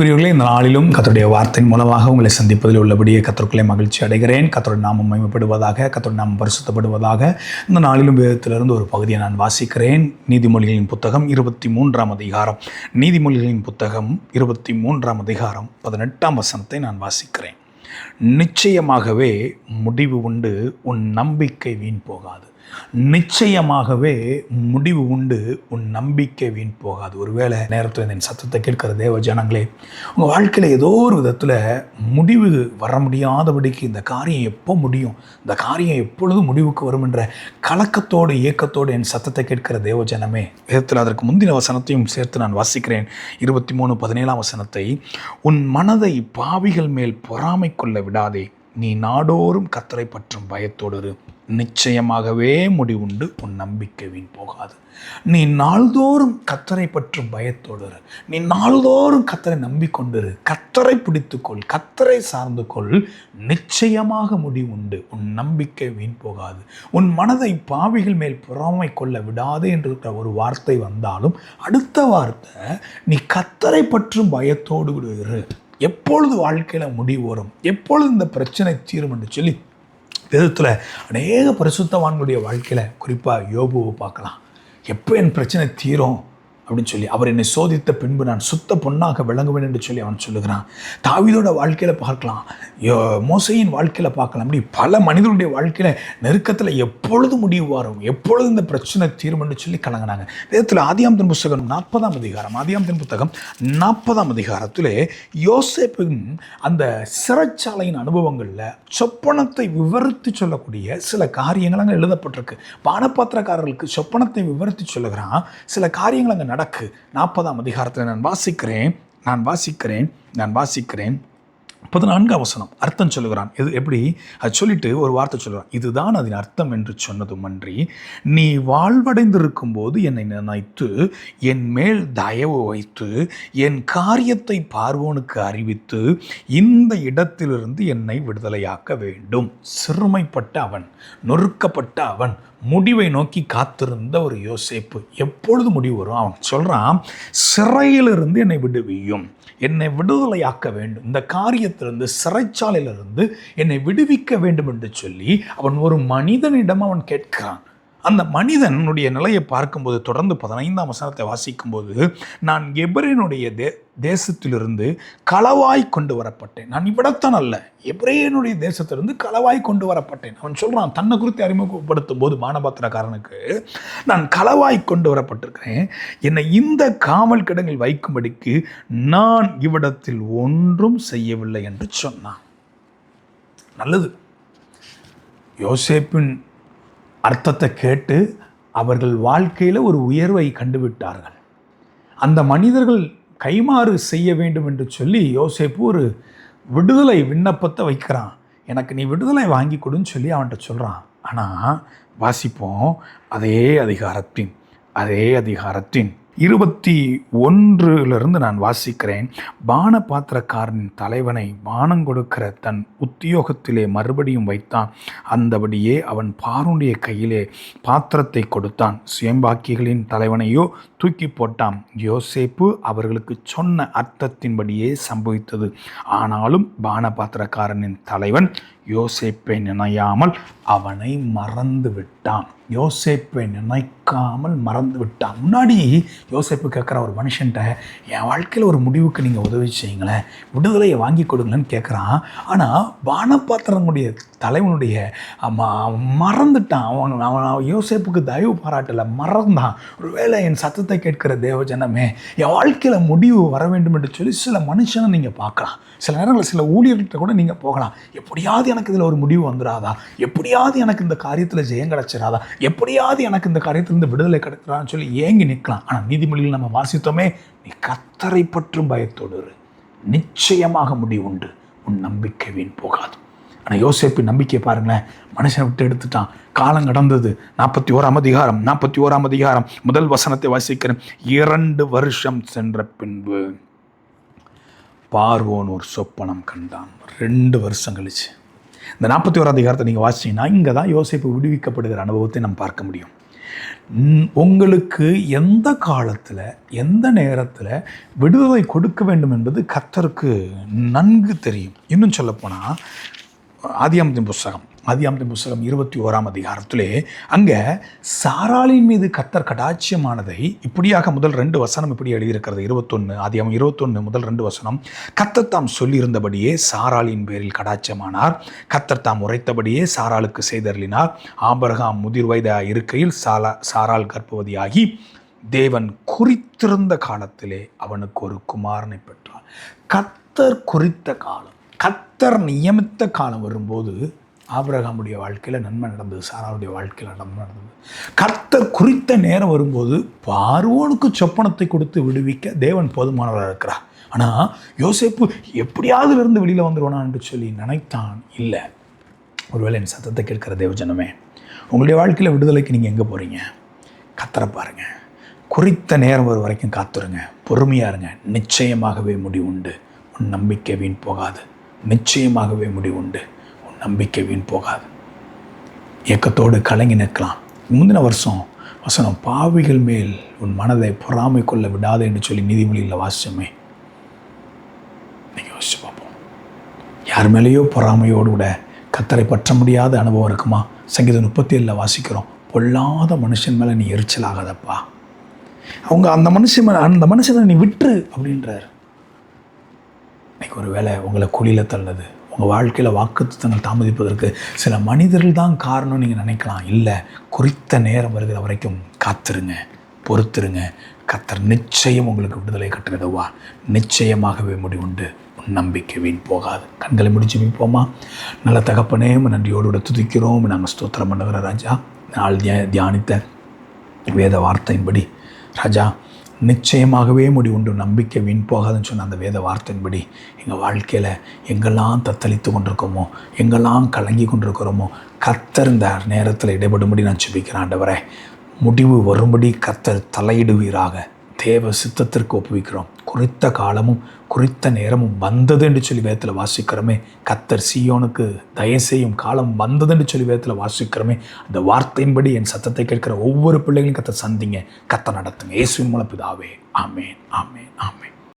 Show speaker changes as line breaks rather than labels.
அன்புக்குரியவர்களே, இந்த நாளிலும் கர்த்தருடைய வார்த்தையின் மூலமாக உங்களை சந்திப்பதில் உள்ளபடியே கர்த்தருக்குள்ளே மகிழ்ச்சி அடைகிறேன். கர்த்தருடைய நாமம் மகிமைப்படுவதாக, கர்த்தருடைய நாமம் பரிசுத்தப்படுவதாக. இந்த நாளிலும் வேதத்திலிருந்து ஒரு பகுதியை நான் வாசிக்கிறேன். நீதிமொழிகளின் புத்தகம் 23ஆம் அதிகாரம். நீதிமொழிகளின் புத்தகம் 23ஆம் அதிகாரம் 18ஆம் வசனத்தை நான் வாசிக்கிறேன். நிச்சயமாகவே முடிவு உண்டு, உன் நம்பிக்கை வீண் போகாது. நிச்சயமாகவே முடிவு உண்டு, உன் நம்பிக்கை வீண் போகாது. ஒருவேளை நேரத்தில் என் சத்தத்தை கேட்கிற தேவ ஜனங்களே, உங்கள் வாழ்க்கையில் ஏதோ ஒரு விதத்தில் முடிவு வர முடியாதபடிக்கு இந்த காரியம் எப்போ முடியும், இந்த காரியம் எப்பொழுது முடிவுக்கு வரும் என்ற கலக்கத்தோடு ஏக்கத்தோடு என் சத்தத்தை கேட்கிற தேவ ஜனமே, விதத்தில் அதற்கு முந்தின வசனத்தையும் சேர்த்து நான் வாசிக்கிறேன். 23:17 வசனத்தை, உன் மனதை பாவிகள் மேல் பொறாமை கொள்ள விடாதே, நீ நாடோறும் கர்த்தரை பற்றும் பயத்தோடு நிச்சயமாகவே முடிவுண்டு, உன் நம்பிக்கை வீண் போகாது. நீ நாள்தோறும் கர்த்தரை பற்றும் பயத்தோடு, நீ நாள்தோறும் கர்த்தரை நம்பிக்கொண்டிரு, கர்த்தரை பிடித்துக்கொள், கர்த்தரை சார்ந்து கொள், நிச்சயமாக முடிவுண்டு, உன் நம்பிக்கை வீண் போகாது. உன் மனதை பாவிகள் மேல் பொறாமை கொள்ள விடாது என்று ஒரு வார்த்தை வந்தாலும் அடுத்த வார்த்தை, நீ கர்த்தரை பற்றும் பயத்தோடு இரு. எப்பொழுது வாழ்க்கையில் முடிவு வரும், எப்பொழுது இந்த பிரச்சனை தீரும் என்று சொல்லி விதத்தில் அநேக பரிசுத்தவான்களுடைய வாழ்க்கையில் குறிப்பாக யோபுவை பார்க்கலாம். எப்போ என் பிரச்சனை தீரும் அப்படின்னு சொல்லி, அவர் என்னை சோதித்த பின்பு நான் சுத்த பொன்னாக விளங்குவேன் என்று சொல்லி அவன் சொல்லுகிறான். தாவீதோட வாழ்க்கையில் பார்க்கலாம், மோசேயின் வாழ்க்கையில் பார்க்கலாம். அப்படி பல மனிதனுடைய வாழ்க்கையில் நெருக்கத்தில் எப்பொழுது முடிவு வரும், எப்பொழுது இந்த பிரச்சனை தீரும் என்று சொல்லி கலங்கினாங்க. வேதத்தில் ஆதியாகமத்தின் புத்தகம் 40ஆம் அதிகாரம், ஆதியாகமத்தின் புத்தகம் 40ஆம் அதிகாரத்தில் யோசேப்பின் அந்த சிறைச்சாலையின் அனுபவங்களில் சொப்பனத்தை விவரித்து சொல்லக்கூடிய சில காரியங்கள் அங்கே எழுதப்பட்டிருக்கு. பானபாத்திரக்காரர்களுக்கு சொப்பனத்தை விவரித்து சொல்லுகிறான். சில காரியங்கள் அங்கே நடக்கு. 40ஆம் அதிகாரத்தில் நான் வாசிக்கிறேன் 14ஆம் வசனம் அர்த்தம் சொல்லுகிறான். இது எப்படி அது சொல்லிட்டு ஒரு வார்த்தை சொல்லுறான், இதுதான் அதன் அர்த்தம் என்று சொன்னதுமன்றி, நீ வாழ்வடைந்திருக்கும் போது என்னை நினைத்து என் மேல் தயவு வைத்து என் காரியத்தை பார்வோனுக்கு அறிவித்து இந்த இடத்திலிருந்து என்னை விடுதலையாக்க வேண்டும். சிறுமைப்பட்ட அவன், நொறுக்கப்பட்ட அவன், முடிவை நோக்கி காத்திருந்த ஒரு யோசேப்பு. எப்பொழுது முடிவு வரும்? அவன் சொல்கிறான், சிறையிலிருந்து என்னை விடுவியும், என்னை விடுதலையாக்க வேண்டும், இந்த காரியத்திலிருந்து, சிறைச்சாலையிலிருந்து என்னை விடுவிக்க வேண்டும் என்று சொல்லி அவன் ஒரு மனிதனிடம் அவன் கேட்கிறான். அந்த மனிதனுடைய நிலையை பார்க்கும்போது, தொடர்ந்து 15ஆம் வசனத்தை வாசிக்கும்போது, நான் எபிரேயனுடைய தேசத்திலிருந்து களவாய் கொண்டு வரப்பட்டேன். நான் இவ்விடத்தான் அல்ல, எபிரேயனுடைய தேசத்திலிருந்து களவாய் கொண்டு வரப்பட்டேன். அவன் சொல்கிறான், தன்னை குறித்து அறிமுகப்படுத்தும் போது பானபாத்திரக்காரனுக்கு, நான் களவாய் கொண்டு வரப்பட்டிருக்கிறேன், என்னை இந்த காவல் கிடங்கில் வைக்கும்படிக்கு நான் இவ்விடத்தில் ஒன்றும் செய்யவில்லை என்று சொன்னான். நல்லது. யோசேப்பின் அர்த்தத்தை கேட்டு அவர்கள் வாழ்க்கையில் ஒரு உயர்வை கண்டுவிட்டார்கள். அந்த மனிதர்கள் கைமாறு செய்ய வேண்டும் என்று சொல்லி யோசேப்பு ஒரு விடுதலை விண்ணப்பத்தை வைக்கிறான். எனக்கு நீ விடுதலை வாங்கி கொடுன்னு சொல்லி அவன்கிட்ட சொல்கிறான். ஆனால் வாசிப்போம் அதே அதிகாரத்தின் 21 நான் வாசிக்கிறேன். பானபாத்திரக்காரனின் தலைவனை பானம் கொடுக்கிற தன் உத்தியோகத்திலே மறுபடியும் வைத்தான். அந்தபடியே அவன் பார்வோனுடைய கையிலே பாத்திரத்தை கொடுத்தான். சுயம்பாக்கிகளின் தலைவனையோ தூக்கி போட்டான். யோசேப்பு அவர்களுக்கு சொன்ன அர்த்தத்தின்படியே சம்பவித்தது. ஆனாலும் பானபாத்திரக்காரனின் தலைவன் யோசேப்பை நினையாமல் அவனை மறந்து விட்டான். யோசேப்பை நினைக்காமல் மறந்து விட்டான். முன்னாடி யோசேப்பு கேட்குற ஒரு மனுஷன்ட்ட, என் வாழ்க்கையில் ஒரு முடிவுக்கு நீங்கள் உதவி செய்யுங்களேன், விடுதலையை வாங்கி கொடுங்களேன்னு கேட்குறான். ஆனால் பானபாத்திரனுடைய தலைவனுடைய மறந்துட்டான். அவன் யோசேப்புக்கு தயவு பாராட்டலை, மறந்தான். ஒருவேளை என் சத்தத்தை கேட்கிற தேவஜனமே, என் வாழ்க்கையில் முடிவு வர வேண்டும் என்று சொல்லி சில மனுஷனை நீங்கள் பார்க்கலாம். சில நேரங்களில் சில ஊழியர்கிட்ட கூட நீங்கள் போகலாம். எப்படியாவது எனக்கு இதில் ஒரு முடிவு வந்துடாதா, எப்படியாவது எனக்கு இந்த காரியத்தில் ஜெயம் கிடச்சிடாதா, எப்படியாவது எனக்கு இந்த காரியத்திலிருந்து விடுதலை கிடைக்கிறான்னு சொல்லி ஏங்கி நிற்கலாம். ஆனால் நீதிமொழியில் நம்ம வாசித்தோமே, நீ கர்த்தரை பற்றும் பயத்தோடு நிச்சயமாக முடிவுண்டு, உன் நம்பிக்கை வீண் போகாது. ஆனால் யோசேப்பு நம்பிக்கையை பாருங்களேன், மனுஷனை விட்டு எடுத்துட்டான். காலம் கடந்தது. 41ஆம் அதிகாரம் முதல் வசனத்தை வாசிக்கிறேன். 2 வருஷம் சென்ற பின்பு பார்வோன் ஒரு சொப்பனம் கண்டான். 2 வருஷம் கழிச்சு. இந்த 41ஆம் அதிகாரத்தை நீங்கள் வாசிச்சீங்கன்னா இங்கே தான் யோசேப்பு விடுவிக்கப்படுகிற அனுபவத்தை நம்ம பார்க்க முடியும். உங்களுக்கு எந்த காலத்தில் எந்த நேரத்தில் விடுதலை கொடுக்க வேண்டும் என்பது கர்த்தருக்கு நன்கு தெரியும். இன்னும் சொல்லப்போனால் ஆதியாகமத்தின் புஸ்தகம் 21ஆம் அதிகாரத்திலே அங்கே சாராளின் மீது கர்த்தர் கடாட்சியமானதை இப்படியாக முதல் 2 வசனம் இப்படி எழுதியிருக்கிறது. ஆதியாகமம் 21 முதல் 2 வசனம். கர்த்தர் தாம் சொல்லியிருந்தபடியே சாராளின் பேரில் கடாட்சியமானார். கர்த்தர் தாம் உரைத்தபடியே சாராளுக்கு செய்தருளினார். ஆபிரகாம் முதிர் வயதாக இருக்கையில் சாராள் கர்ப்பவதியாகி தேவன் குறித்திருந்த காலத்திலே அவனுக்கு ஒரு குமாரனை பெற்றார். கர்த்தர் குறித்த காலம், கர்த்தர் நியமித்த காலம் வரும்போது ஆபிரகாமுடைய வாழ்க்கையில் நன்மை நடந்தது, சாராளுடைய வாழ்க்கையில் நடந்தது. கர்த்தர் குறித்த நேரம் வரும்போது பார்வோனுக்கு சொப்பனத்தை கொடுத்து விடுவிக்க தேவன் போதுமானவராக இருக்கிறார். ஆனால் யோசேப்பு எப்படியாவது இருந்து வெளியில் வந்துடுவானா என்று சொல்லி நினைத்தான். இல்லை. ஒருவேளை என் சத்தத்தை கேட்கிற தேவஜனமே, உங்களுடைய வாழ்க்கையில் விடுதலைக்கு நீங்கள் எங்கே போகிறீங்க? கர்த்தரை பாருங்கள். குறித்த நேரம் வரும் வரைக்கும் காத்துருங்க, பொறுமையாக இருங்க. நிச்சயமாகவே முடிவு உண்டு. உன் நம்பிக்கை வீண் போகாது. நிச்சயமாகவே முடிவு உண்டு. உன் நம்பிக்கை வீண் போகாது. இயக்கத்தோடு கலங்கி நிற்கலாம். முந்தின வசனம் பாவிகள் மேல் உன் மனதை பொறாமை கொள்ள விடாது என்று சொல்லி நீதிமொழியில் வாசிச்சோமே. நீங்கள் யோசிச்சு பார்ப்போம். யார் மேலேயோ பொறாமையோடு கூட கர்த்தரை பற்ற முடியாத அனுபவம் இருக்குமா? சங்கீதம் 37 வாசிக்கிறோம், பொல்லாத மனுஷன் மேலே நீ எரிச்சல் ஆகாதப்பா, அவங்க அந்த மனுஷனை நீ விட்டுரு அப்படின்றார். இன்னைக்கு ஒரு வேளை உங்களை குழியில் தள்ளது, உங்கள் வாழ்க்கையில் வாக்குத்தத்தங்கள் தாமதிப்பதற்கு சில மனிதர்கள் தான் காரணம் நீங்கள் நினைக்கலாம். இல்லை, குறித்த நேரம் வருகிற வரைக்கும் காத்திருங்க, பொறுத்திருங்க. கர்த்தர் நிச்சயம் உங்களுக்கு விடுதலை கட்டுகிறதுவா. நிச்சயமாகவே முடிவுண்டு. உன் நம்பிக்கை வீண் போகாது. கண்களை முடிச்சு மீட்போமா? நல்ல தகப்பனே, நன்றியோடு துதிக்கிறோம். நாங்கள் ஸ்தோத்திரம் பண்ணுகிற ராஜா, நாள் தியானித்த வேத வார்த்தையின்படி ராஜா நிச்சயமாகவே முடிவுண்டு, நம்பிக்கை வீண் போகாதுன்னு சொன்ன அந்த வேத வார்த்தையின்படி எங்கள் வாழ்க்கையில் எங்கெல்லாம் தத்தளித்து கொண்டிருக்கோமோ, எங்கெல்லாம் கலங்கி கொண்டிருக்கிறோமோ, கர்த்தர் இந்த நேரத்தில் இடைபடும்படி நான் ஜெபிக்கிறேன். ஆண்டவரே, முடிவு வரும்படி கர்த்தர் தலையிடுவீராக. தேவ சித்தத்திற்கு ஒப்புவிக்கிறோம். குறித்த காலமும் குறித்த நேரமும் வந்தது என்று சொல்லி வேதத்தில் வாசிக்கிறோமே. கர்த்தர் சீயோனுக்கு தயவு செய்யும் காலம் வந்தது என்று சொல்லி வேதத்தில் வாசிக்கிறோமே. அந்த வார்த்தையின்படி என் சத்தத்தை கேட்கிற ஒவ்வொரு பிள்ளைகளையும் கர்த்தர் சந்திங்க, கர்த்தர் நடத்துங்க. இயேசுவின் மூலம் பிதாவே, ஆமென், ஆமென், ஆமென்.